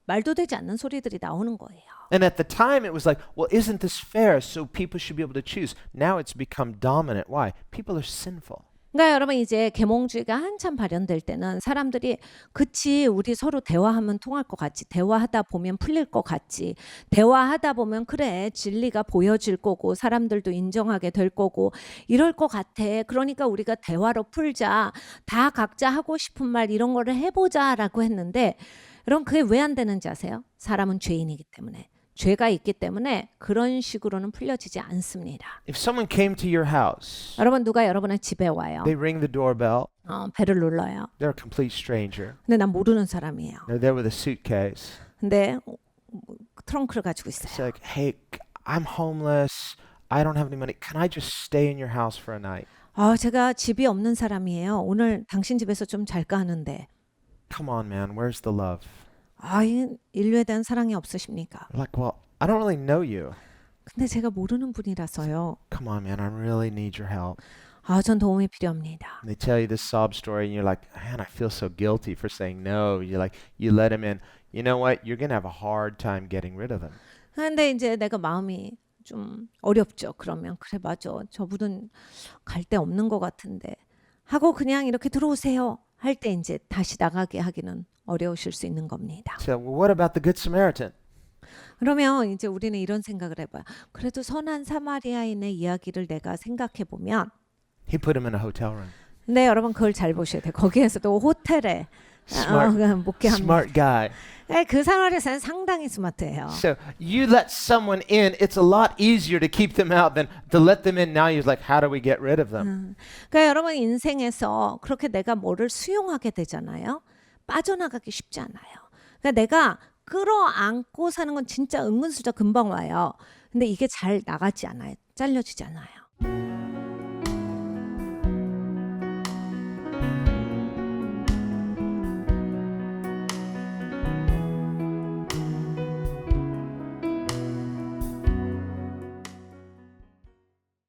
말도 되지 않는 소리들이 나오는 거예요. And at the time it was like, well, isn't this fair? So people should be able to choose. Now it's become dominant. Why? People are sinful. 그러니까 여러분 이제 계몽주의가 한참 발현될 때는 사람들이 그치 우리 서로 대화하면 통할 것 같지 대화하다 보면 풀릴 것 같지 대화하다 보면 그래 진리가 보여질 거고 사람들도 인정하게 될 거고 이럴 것 같아 그러니까 우리가 대화로 풀자 다 각자 하고 싶은 말 이런 거를 해보자라고 했는데 여러분 그게 왜 안 되는지 아세요? 사람은 죄인이기 때문에. 죄가 있기 때문에 그런 식으로는 풀려지지 않습니다. If someone came to your house, 여러분 누가 여러분의 집에 와요. they ring the doorbell, 배를 눌러요. they're a complete stranger. 근데 난 모르는 사람이에요. They're there with a suitcase. 근데 트렁크를 가지고 It's 있어요. like, hey, I'm homeless. I don't have any money. Can I just stay in your house for a night? 제가 집이 없는 사람이에요. 오늘 당신 집에서 좀 잘까 하는데. Come on, man. Where's the love? 이 인류에 대한 사랑이 없으십니까? They're like, well, I don't really know you. 근데 제가 모르는 분이라서요. Come on, man. I really need your help. 전 도움이 필요합니다. And they tell you this sob story, and you're like, man, I feel so guilty for saying no. You're like, you let him in. You know what? You're gonna have a hard time getting rid of him. 근데 이제 내가 마음이 좀 어렵죠. 그러면 그래 맞아. 저분은 갈 데 없는 것 같은데 하고 그냥 이렇게 들어오세요. 할 때 이제 다시 나가게 하기는 어려우실 수 있는 겁니다. So, well, what about the Good Samaritan? 그러면 이제 우리는 이런 생각을 해봐요. 그래도 선한 사마리아인의 이야기를 내가 생각해 보면, He put him in a hotel room. 근데 여러분 그걸 잘 보셔야 돼요. 거기에서도 호텔에 묵게 합니다. Smart guy. 그 사마리아는 상당히 스마트해요. So you let someone in, it's a lot easier to keep them out than to let them in. Now you're like, how do we get rid of them? 그러니까 여러분 인생에서 그렇게 내가 뭐를 수용하게 되잖아요. 빠져나가기 쉽지 않아요. 그러니까 내가 끌어안고 사는 건 진짜 은근슬쩍 금방 와요. 근데 이게 잘 나가지 않아요. 잘려지지 않아요.